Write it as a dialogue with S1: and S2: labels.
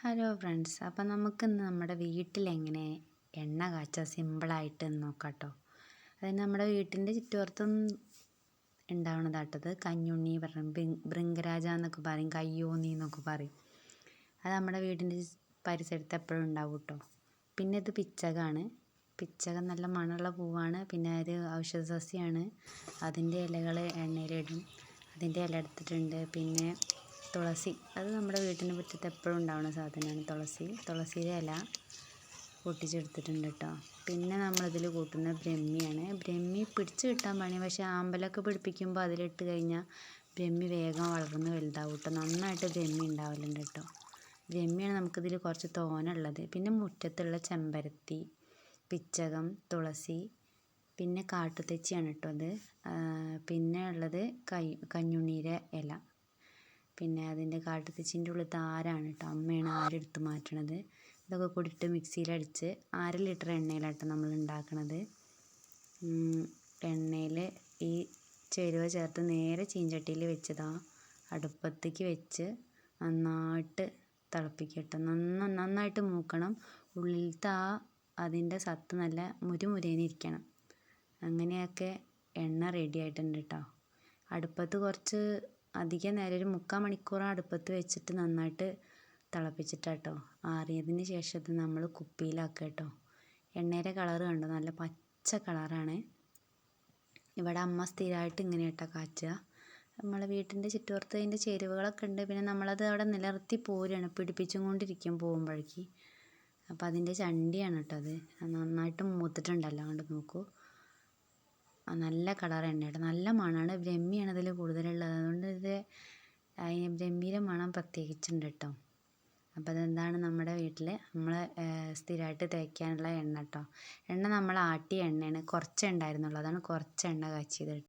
S1: Hello friends, അപ്പം നമുക്കിന്ന് നമ്മുടെ വീട്ടിലെങ്ങനെ എണ്ണ കാച്ചുക സിമ്പിളായിട്ട് നോക്കാം കേട്ടോ. അതായത് നമ്മുടെ വീട്ടിൻ്റെ ചുറ്റുപുറത്തും ഉണ്ടാവണതാട്ടത്. കഞ്ഞുണ്ണി പറയും, ഭൃംഗരാജ എന്നൊക്കെ പറയും, കയ്യോന്നി എന്നൊക്കെ പറയും. അത് നമ്മുടെ വീടിൻ്റെ പരിസരത്ത് എപ്പോഴും ഉണ്ടാവും കേട്ടോ. പിന്നെ ഇത് പിച്ചകമാണ്. പിച്ചകം നല്ല മണമുള്ള പൂവാണ്. പിന്നെ ഒരു ഔഷധ സസ്യമാണ്. അതിൻ്റെ ഇലകൾ എണ്ണയിലിടും. അതിൻ്റെ ഇല എടുത്തിട്ടുണ്ട്. പിന്നെ തുളസി, അത് നമ്മുടെ വീട്ടിന് മുറ്റത്ത് എപ്പോഴും ഉണ്ടാവുന്ന സാധനമാണ്. തുളസിയുടെ ഇല പൊട്ടിച്ചെടുത്തിട്ടുണ്ട് കേട്ടോ. പിന്നെ നമ്മളിതിൽ കൂട്ടുന്ന ബ്രഹ്മിയാണ്. ബ്രഹ്മി പിടിച്ച് കിട്ടാൻ പണി, പക്ഷേ ആമ്പലൊക്കെ പിടിപ്പിക്കുമ്പോൾ അതിലിട്ട് കഴിഞ്ഞാൽ ബ്രഹ്മി വേഗം വളർന്ന് വലുതാവും കേട്ടോ. നന്നായിട്ട് ബ്രഹ്മി ഉണ്ടാവലുണ്ട് കേട്ടോ. ബ്രഹ്മിയാണ് നമുക്കിതിൽ കുറച്ച് തോനുള്ളത്. പിന്നെ മുറ്റത്തുള്ള ചെമ്പരത്തി, പിച്ചകം, തുളസി, പിന്നെ കാട്ടുതെച്ചിയാണ് കേട്ടോ അത്. പിന്നെ ഉള്ളത് കഞ്ഞുണ്ണീരെ ഇല. പിന്നെ അതിൻ്റെ കാട്ടുതെച്ചിൻ്റെ ഉള്ളിൽ താരാണ് കേട്ടോ. അമ്മയാണ് ആരെടുത്ത് മാറ്റണത്. ഇതൊക്കെ കൂടിയിട്ട് മിക്സിയിലടിച്ച് 1/2 ലിറ്റർ എണ്ണയിലാട്ടോ നമ്മൾ ഉണ്ടാക്കണത്. എണ്ണയിൽ ഈ ചേരുവ ചേർത്ത് നേരെ ചീഞ്ചട്ടിയിൽ വെച്ചതാ അടുപ്പത്തേക്ക് വെച്ച് നന്നായിട്ട് തിളപ്പിക്കട്ടോ. നന്നായിട്ട് മൂക്കണം. ഉള്ളിലത്തെ അതിൻ്റെ സത്ത് നല്ല മുരുമുരേനിരിക്കണം. അങ്ങനെയൊക്കെ എണ്ണ റെഡി ആയിട്ടുണ്ട് കേട്ടോ. അടുപ്പത്ത് കുറച്ച് അധികം നേരം, ഒരു 3/4 മണിക്കൂർ അടുപ്പത്ത് വെച്ചിട്ട് നന്നായിട്ട് തിളപ്പിച്ചിട്ടാട്ടോ. ആറിയതിന് ശേഷം ഇത് നമ്മൾ കുപ്പിയിലാക്കുക കേട്ടോ. എണ്ണയുടെ കളറ് കണ്ടോ, നല്ല പച്ച കളറാണ്. ഇവിടെ അമ്മ സ്ഥിരമായിട്ട് ഇങ്ങനെ കേട്ടോ കാച്ചുക. നമ്മളെ വീട്ടിൻ്റെ ചുറ്റുപുറത്ത് അതിൻ്റെ ചേരുവകളൊക്കെ ഉണ്ട്. പിന്നെ നമ്മളത് അവിടെ നിലനിർത്തി പോരുകയാണ്, പിടിപ്പിച്ചും കൊണ്ടിരിക്കും പോകുമ്പോഴേക്ക്. അപ്പോൾ അതിൻ്റെ ചണ്ടിയാണ് കേട്ടോ അത്. നന്നായിട്ട് മൂത്തിട്ടുണ്ടല്ലോ, അങ്ങോട്ട് നോക്കൂ. നല്ല കളർ എണ്ണയുടെ നല്ല മണമാണ്. ബ്രഹ്മിയാണ് ഇതിൽ കൂടുതലുള്ളത്. അതുകൊണ്ട് ഇത് ബ്രഹ്മിയുടെ മണം പ്രത്യേകിച്ചുണ്ട് കേട്ടോ. അപ്പോൾ അതെന്താണ്, നമ്മുടെ വീട്ടിൽ നമ്മൾ സ്ഥിരമായിട്ട് തേക്കാനുള്ള എണ്ണ കേട്ടോ. എണ്ണ നമ്മൾ ആട്ടിയ എണ്ണയാണ്. കുറച്ചേ ഉണ്ടായിരുന്നുള്ളൂ, അതാണ് കുറച്ച് എണ്ണ കാച്ചിയത്.